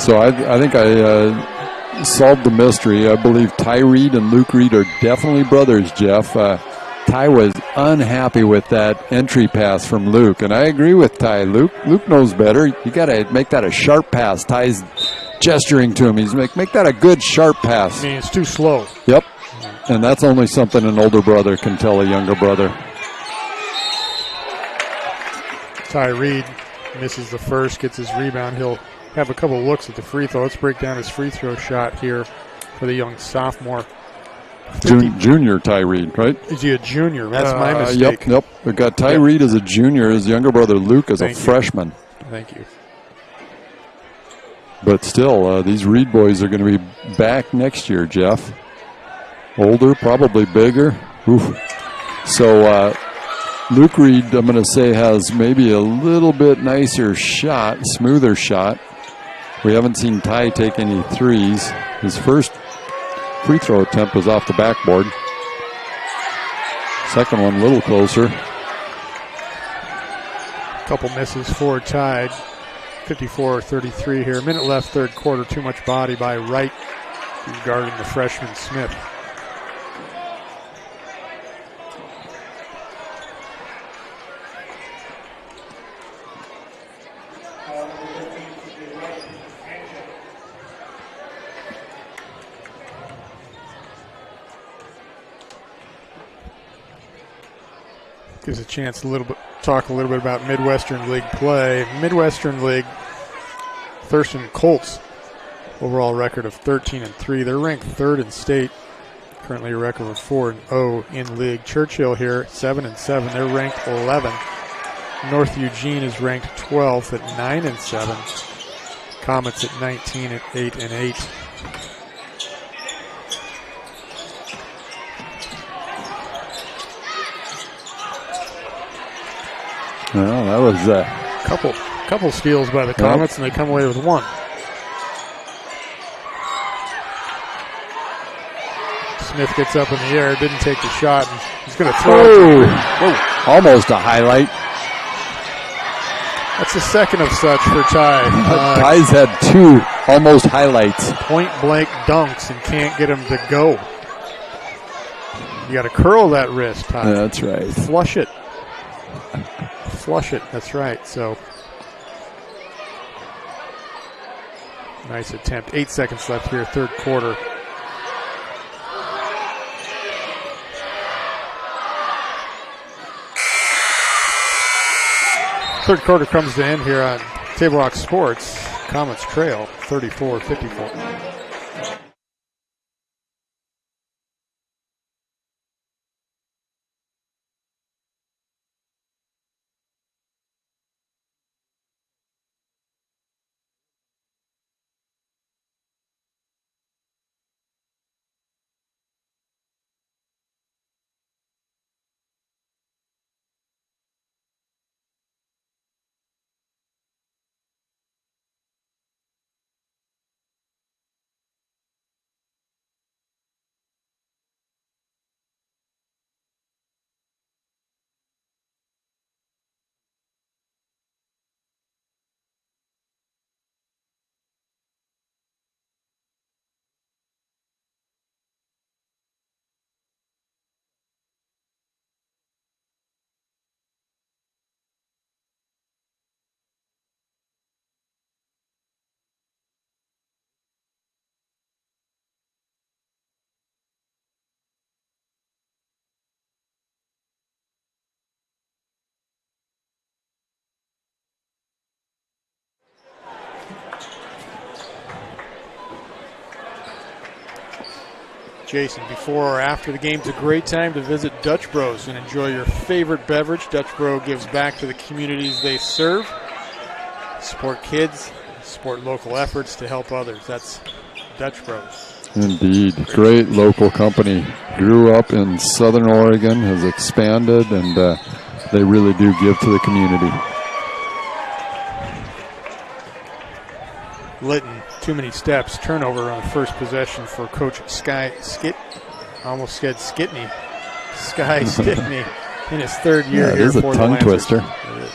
So I think I solved the mystery. I believe Ty Reed and Luke Reed are definitely brothers, Jeff. Ty was unhappy with that entry pass from Luke, and I agree with Ty. Luke knows better. You got to make that a sharp pass. Ty's gesturing to him. He's make that a good sharp pass. I mean, it's too slow. Yep, and that's only something an older brother can tell a younger brother. Ty Reed misses the first, gets his rebound. He'll have a couple looks at the free throw. Let's break down his free throw shot here for the young sophomore. Junior Ty Reed, right? Is he a junior? That's my mistake. Yep. We've got Ty Reed as a junior, his younger brother Luke as a freshman. Thank you. But still, these Reed boys are going to be back next year, Jeff. Older, probably bigger. Oof. So Luke Reed, I'm going to say, has maybe a little bit nicer shot, smoother shot. We haven't seen Ty take any threes. His first free throw attempt was off the backboard. Second one a little closer. Couple misses for Ty. 54-33 here. Minute left, third quarter. Too much body by Wright, who's guarding the freshman Smith. Gives a chance to talk a little bit about Midwestern League play. Midwestern League, Thurston Colts, overall record of 13-3. They're ranked 3rd in state. Currently a record of 4-0 in league. Churchill here, 7-7. They're ranked 11. North Eugene is ranked 12th at 9-7. Comets at 19 at 8-8. Well, that was couple steals by the Comets, and they come away with one. Smith gets up in the air, didn't take the shot, and he's going to throw it. Almost a highlight. That's the second of such for Ty. Ty's had 2 almost highlights. Point-blank dunks and can't get him to go. You got to curl that wrist, Ty. That's right. Flush it. Flush it, that's right. So, nice attempt. 8 seconds left here, third quarter. Third quarter comes to end here on Table Rock Sports. Comets trail 34-54. Jason, before or after the game, it's a great time to visit Dutch Bros and enjoy your favorite beverage. Dutch Bro gives back to the communities they serve, support kids, support local efforts to help others. That's Dutch Bros. Indeed. Great local company. Grew up in Southern Oregon, has expanded, and they really do give to the community. Litton, too many steps. Turnover on the first possession for Coach Sky Skit. Almost said Skitney. Sky Skitney in his third year here for the Lancers. It is a tongue twister. It is.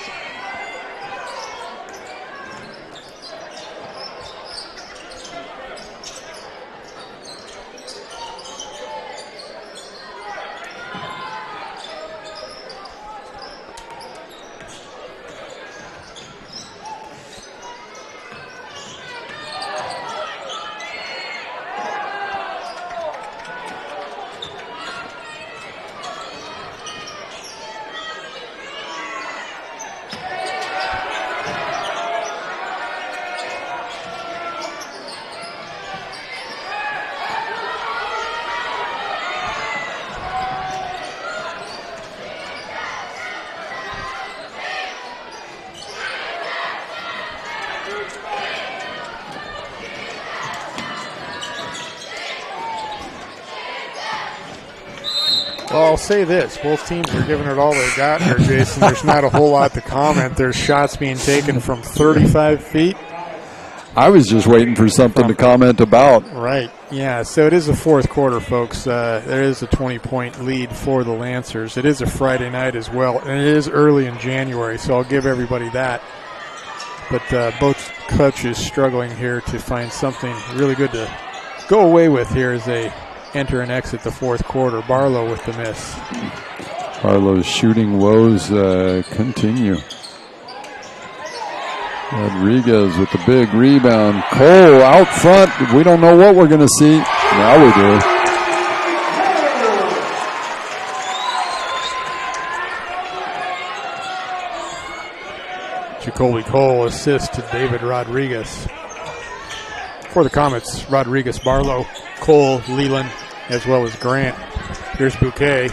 Well, I'll say this. Both teams are giving it all they got here, Jason. There's not a whole lot to comment. There's shots being taken from 35 feet. I was just waiting for something to comment about. Right. Yeah, so it is the fourth quarter, folks. There is a 20-point lead for the Lancers. It is a Friday night as well, and it is early in January, so I'll give everybody that. But both coaches struggling here to find something really good to go away with here as they enter and exit the fourth quarter. Barlow with the miss. Barlow's shooting woes continue. Rodriguez with the big rebound. Cole out front. We don't know what we're going to see. Now we do. Jacoby Cole assists to David Rodriguez. For the Comets, Rodriguez, Barlow, Cole, Leland, as well as Grant. Here's Bouquet.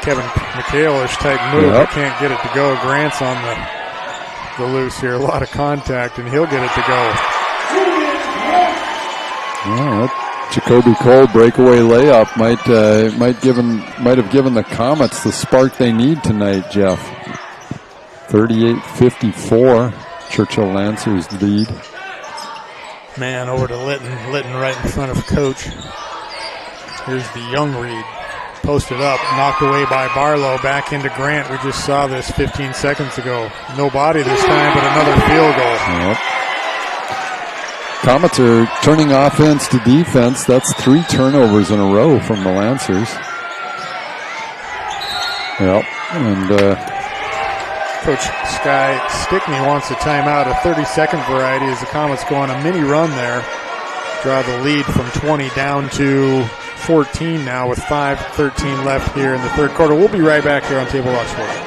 Kevin McHale-ish type move. Yep. Can't get it to go. Grant's on the loose here. A lot of contact, and he'll get it to go. Yeah, Jacoby Cole breakaway layup might have given the Comets the spark they need tonight, Jeff. 38-54. Churchill Lancers lead. Man over to Litton. Litton right in front of Coach. Here's the young Reed. Posted up, knocked away by Barlow. Back into Grant. We just saw this 15 seconds ago. No body this time, but another field goal. Yep. Comets are turning offense to defense. That's 3 turnovers in a row from the Lancers. Yep. And Coach Sky Stickney wants a timeout, a 30-second variety, as the Comets go on a mini run there. Draw the lead from 20 down to 14 now with 5:13 left here in the third quarter. We'll be right back here on Table Rock Sports.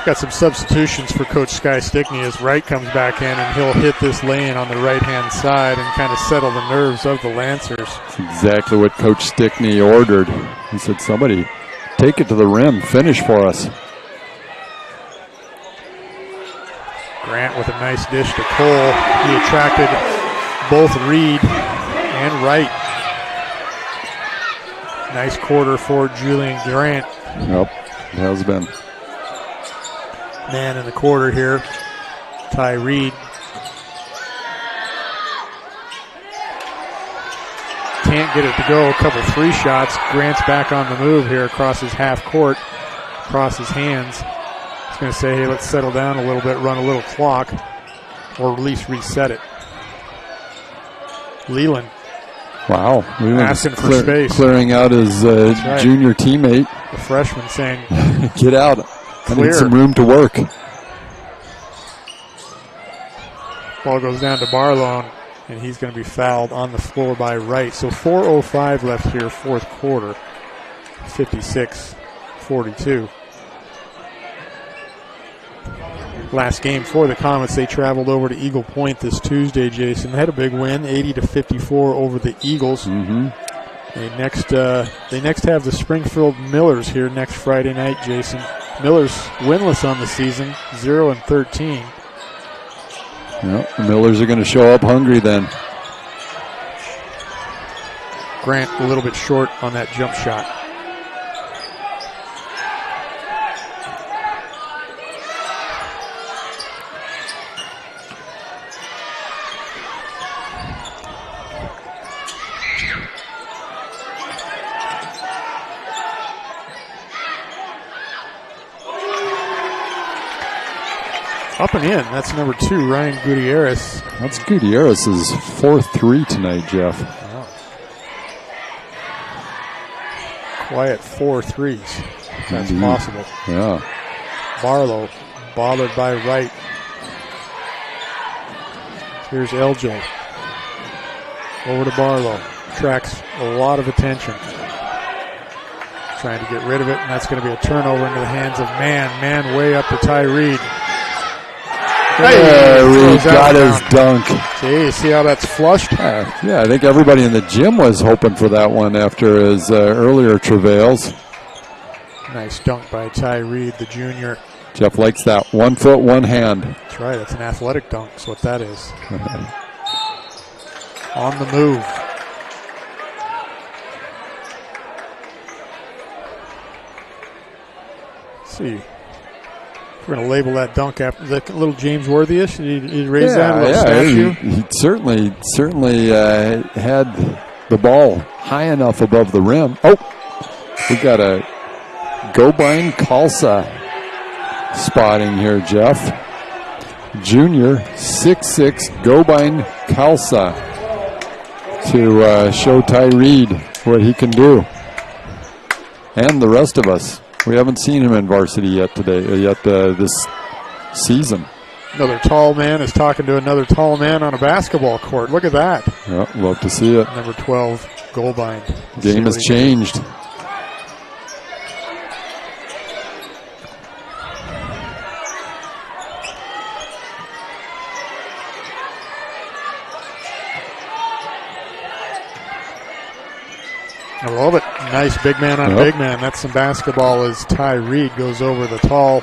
Got some substitutions for Coach Sky Stickney as Wright comes back in, and he'll hit this lane on the right-hand side and kind of settle the nerves of the Lancers. That's exactly what Coach Stickney ordered. He said, somebody take it to the rim, finish for us. Grant with a nice dish to Cole. He attracted both Reed and Wright. Nice quarter for Julian Grant. Yep, it has been. Man in the quarter here, Ty Reed. Can't get it to go. A couple free shots. Grant's back on the move here across his half court, across his hands. He's going to say, hey, let's settle down a little bit, run a little clock, or at least reset it. Leland. Wow. Asking for space. Clearing out his right. Junior teammate. The freshman saying, get out. I clear. need some room to work. Ball goes down to Barlow, and he's going to be fouled on the floor by Wright. So 4:05 left here, fourth quarter. 56-42. Last game for the Comets, they traveled over to Eagle Point this Tuesday, Jason. They had a big win, 80-54 over the Eagles. Mm-hmm. They next have the Springfield Millers here next Friday night, Jason. Millers winless on the season, 0-13. Well, the Millers are going to show up hungry then. Grant a little bit short on that jump shot. Up and in. That's number 2, Ryan Gutierrez. That's Gutierrez's 4th 3 tonight, Jeff. Wow. Quiet 4 threes. That's Indeed. possible. Yeah. Barlow bothered by Wright. Here's LJ. Over to Barlow. Attracts a lot of attention. Trying to get rid of it, and that's going to be a turnover into the hands of Man. Man way up to Ty Reed. Hey, Reed got his dunk. See, see how that's flushed? Yeah, I think everybody in the gym was hoping for that one after his earlier travails. Nice dunk by Ty Reed, the junior. Jeff likes that. 1 foot, 1 hand. That's right. That's an athletic dunk. That's what that is. On the move. Let's see. We're going to label that dunk after the little James Worthy-ish. Did he raise that little statue? He certainly had the ball high enough above the rim. Oh, we got a Gobine Khalsa spotting here, Jeff. Junior, 6'6", Gobine Khalsa to show Ty Reed what he can do. and the rest of us. We haven't seen him in varsity yet this season. Another tall man is talking to another tall man on a basketball court. Look at that. Yeah, love to see it. Number 12, Goldbein. Game has changed. I love it. Nice big man on big man. That's some basketball as Ty Reed goes over the tall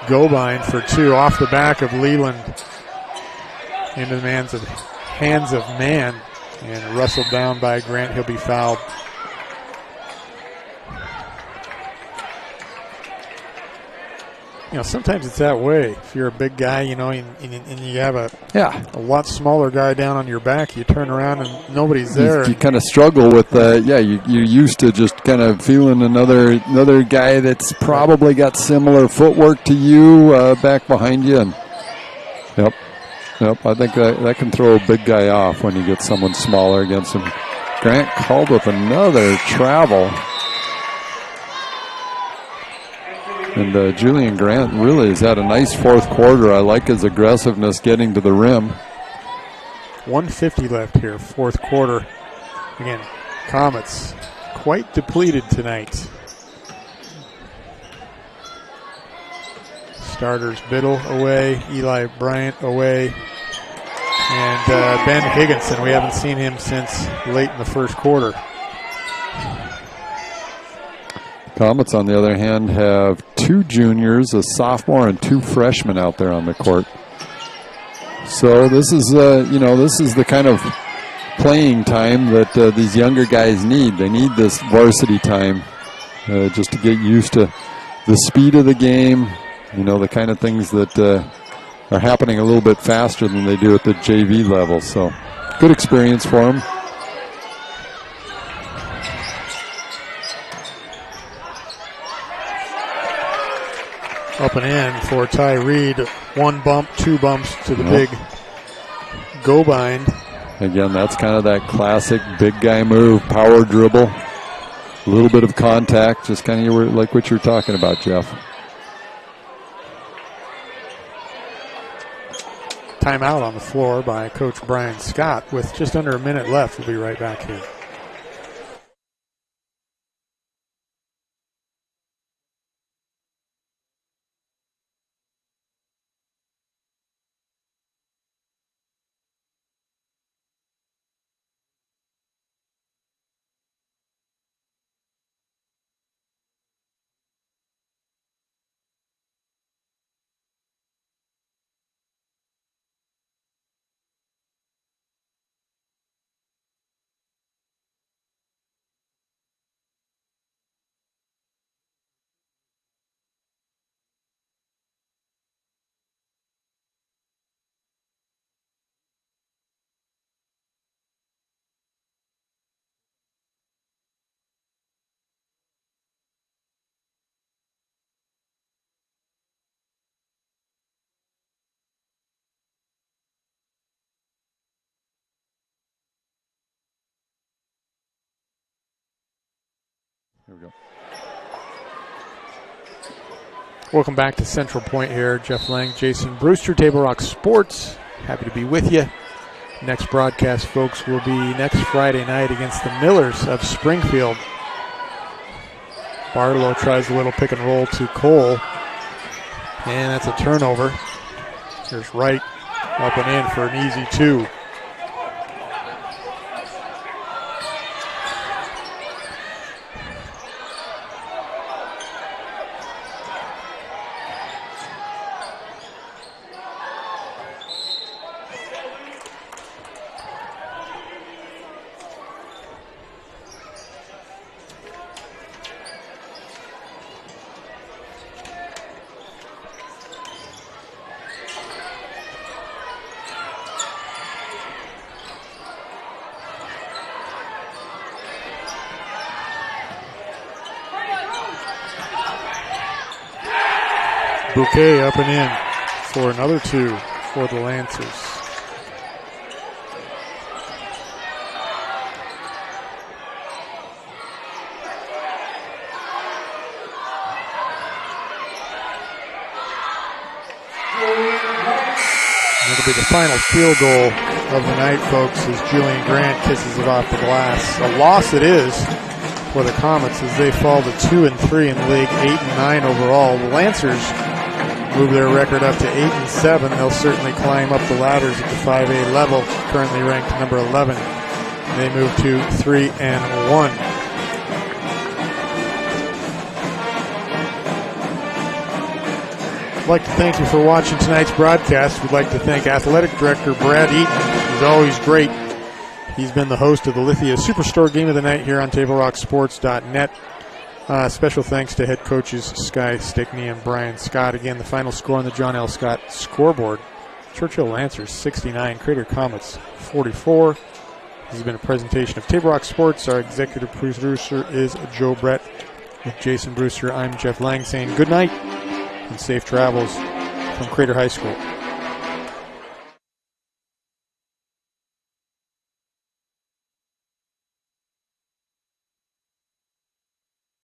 Goldbein for two off the back of Leland into the hands of man and wrestled down by Grant. He'll be fouled. You know, sometimes it's that way. If you're a big guy, you know, and you have a lot smaller guy down on your back, you turn around and nobody's there. You kind of struggle with, you're used to just kind of feeling another guy that's probably got similar footwork to you back behind you. And Yep. I think that can throw a big guy off when you get someone smaller against him. Grant called with another travel. And Julian Grant really has had a nice fourth quarter. I like his aggressiveness getting to the rim. 1:50 left here, fourth quarter. Again, Comets quite depleted tonight. Starters Biddle away, Eli Bryant away, and Ben Higginson. We haven't seen him since late in the first quarter. Comets, on the other hand, have two juniors, a sophomore, and two freshmen out there on the court. So this is, this is the kind of playing time that these younger guys need. They need this varsity time just to get used to the speed of the game, the kind of things that are happening a little bit faster than they do at the JV level. So good experience for them. Up and in for Ty Reed. One bump, two bumps to the big Goldbein. Again, that's kind of that classic big guy move, power dribble, a little bit of contact, just kind of like what you're talking about, Jeff. Timeout on the floor by Coach Brian Scott with just under a minute left. We'll be right back here. Here we go. Welcome back to Central Point here. Jeff Lang, Jason Brewster, Table Rock Sports. Happy to be with you. Next broadcast, folks, will be next Friday night against the Millers of Springfield. Barlow tries a little pick and roll to Cole. And that's a turnover. Here's Wright up and in for an easy two. Bouquet up and in for another two for the Lancers. it'll be the final field goal of the night, folks, as Julian Grant kisses it off the glass. A loss it is for the Comets as they fall to 2-3 in the league, 8-9 overall. The Lancers move their record up to 8-7. They'll certainly climb up the ladders at the 5A level, currently ranked number 11. They move to 3-1. I'd like to thank you for watching tonight's broadcast. We'd like to thank Athletic Director Brad Eaton. He's always great. He's been the host of the Lithia Superstore Game of the Night here on TableRockSports.net. Special thanks to head coaches Sky Stickney and Brian Scott. Again, the final score on the John L. Scott scoreboard. Churchill Lancers 69, Crater Comets 44. This has been a presentation of Table Rock Sports. Our executive producer is Joe Brett. With Jason Brewster, I'm Jeff Lang saying good night and safe travels from Crater High School.